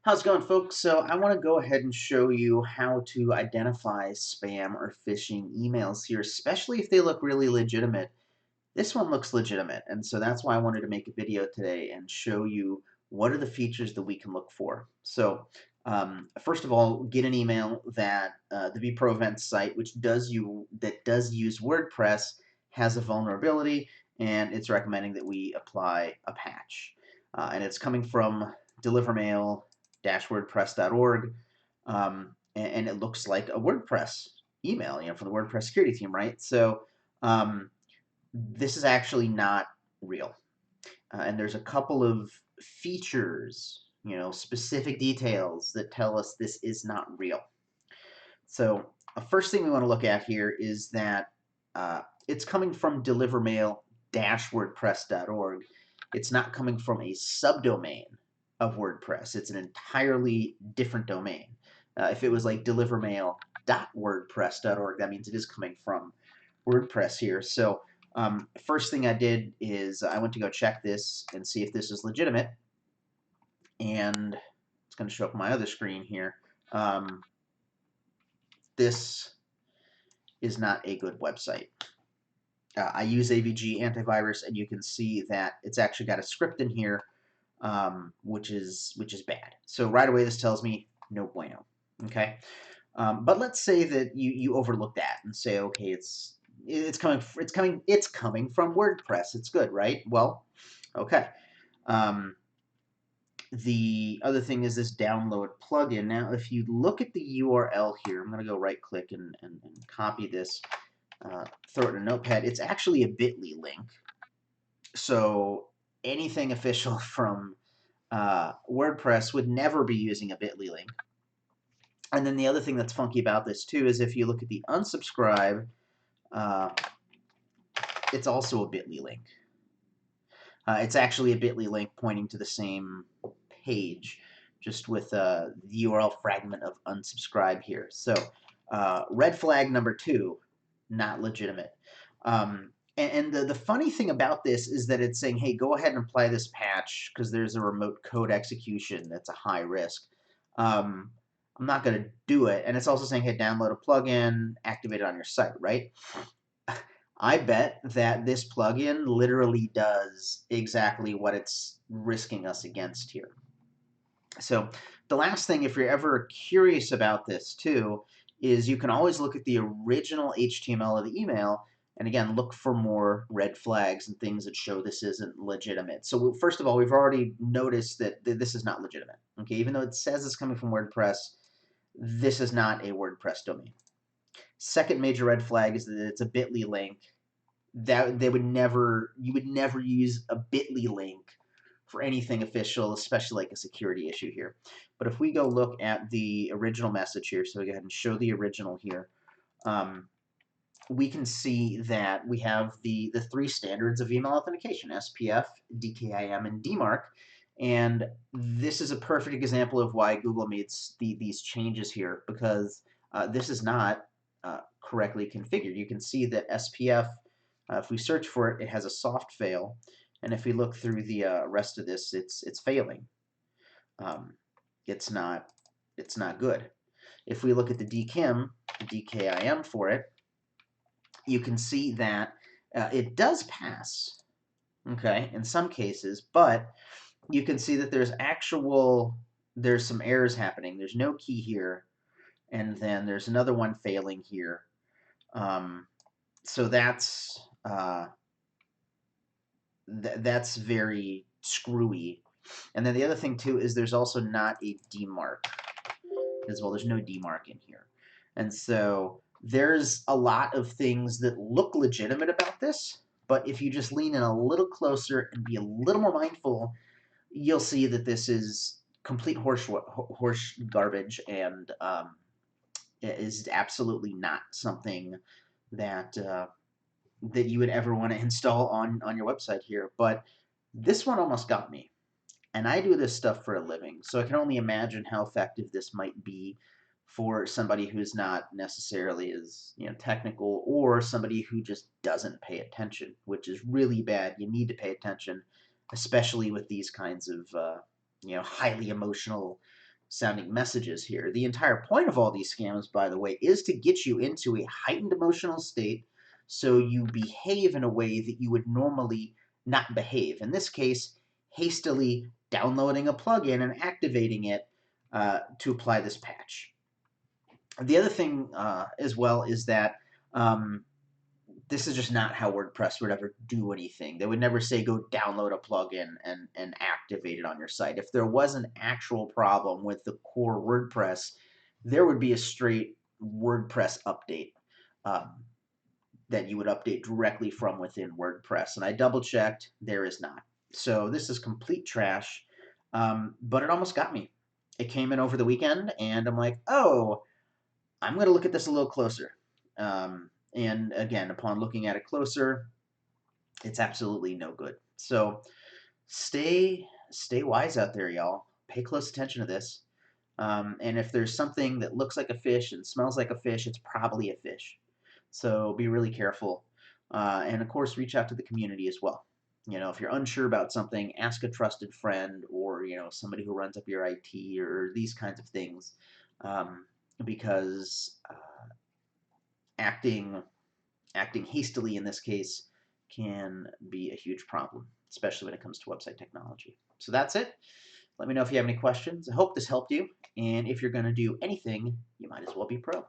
How's it going, folks? So I want to go ahead and show you how to identify spam or phishing emails here, especially if they look really legitimate. This one looks legitimate, and so that's why I wanted to make a video today and show you what are the features that we can look for. So first of all, get an email that the vProVent site, which does use WordPress, has a vulnerability, and it's recommending that we apply a patch. And it's coming from delivermail-wordpress.org, and it looks like a WordPress email, from the WordPress security team, right? So this is actually not real. And there's a couple of features, specific details that tell us this is not real. So the first thing we want to look at here is that it's coming from delivermail-wordpress.org. It's not coming from a subdomain of WordPress. It's an entirely different domain. If it was like delivermail.wordpress.org, that means it is coming from WordPress here. So first thing I did is I went to go check this and see if this is legitimate. And it's going to show up on my other screen here. This is not a good website. I use AVG antivirus, and you can see that it's actually got a script in here, which is bad. So right away, this tells me no bueno. Okay, but let's say that you overlook that and say, okay, it's coming from WordPress. It's good, right? Well, okay. The other thing is this download plugin. Now, if you look at the URL here, I'm going to go right-click and copy this, throw it in a notepad. It's actually a bit.ly link. So anything official from WordPress would never be using a bit.ly link. And then the other thing that's funky about this, too, is if you look at the unsubscribe, it's also a bit.ly link. It's actually a bit.ly link pointing to the same page, just with the URL fragment of unsubscribe here. So red flag number 2, not legitimate. And the funny thing about this is that it's saying, hey, go ahead and apply this patch because there's a remote code execution that's a high risk. I'm not going to do it. And it's also saying, hey, download a plugin, activate it on your site, right? I bet that this plugin literally does exactly what it's risking us against here. So the last thing, if you're ever curious about this too, is you can always look at the original HTML of the email, and again, look for more red flags and things that show this isn't legitimate. So first of all, we've already noticed that this is not legitimate. Okay, even though it says it's coming from WordPress, this is not a WordPress domain. Second major red flag is that it's a bit.ly link. That you would never use a bit.ly link for anything official, especially like a security issue here. But if we go look at the original message here, so we go ahead and show the original here, we can see that we have the 3 standards of email authentication: SPF, DKIM, and DMARC. And this is a perfect example of why Google made these changes here, because this is not correctly configured. You can see that SPF, if we search for it, it has a soft fail. And if we look through the rest of this, it's failing. It's not good. If we look at the DKIM for it, you can see that it does pass, okay, in some cases, but you can see that there's some errors happening. There's no key here, and then there's another one failing here. So that's that's very screwy. And then the other thing too is there's also not a DMARC as well. There's no DMARC in here. And so there's a lot of things that look legitimate about this, but if you just lean in a little closer and be a little more mindful, you'll see that this is complete horse garbage, and is absolutely not something that that you would ever want to install on your website here. But this one almost got me. And I do this stuff for a living, so I can only imagine how effective this might be for somebody who's not necessarily as technical, or somebody who just doesn't pay attention, which is really bad. You need to pay attention, especially with these kinds of highly emotional sounding messages here. The entire point of all these scams, by the way, is to get you into a heightened emotional state so you behave in a way that you would normally not behave. In this case, hastily downloading a plugin and activating it to apply this patch. The other thing as well is that this is just not how WordPress would ever do anything. They would never say go download a plugin and activate it on your site. If there was an actual problem with the core WordPress, there would be a straight WordPress update that you would update directly from within WordPress. And I double checked, there is not. So this is complete trash, but it almost got me. It came in over the weekend, and I'm like, oh, I'm going to look at this a little closer. And again, upon looking at it closer, it's absolutely no good. So stay wise out there, y'all. Pay close attention to this. And if there's something that looks like a fish and smells like a fish, it's probably a fish. So be really careful. And of course, reach out to the community as well. You know, if you're unsure about something, ask a trusted friend or, you know, somebody who runs up your IT or these kinds of things. Because acting hastily in this case can be a huge problem, especially when it comes to website technology. So that's it. Let me know if you have any questions. I hope this helped you. And if you're going to do anything, you might as well be pro.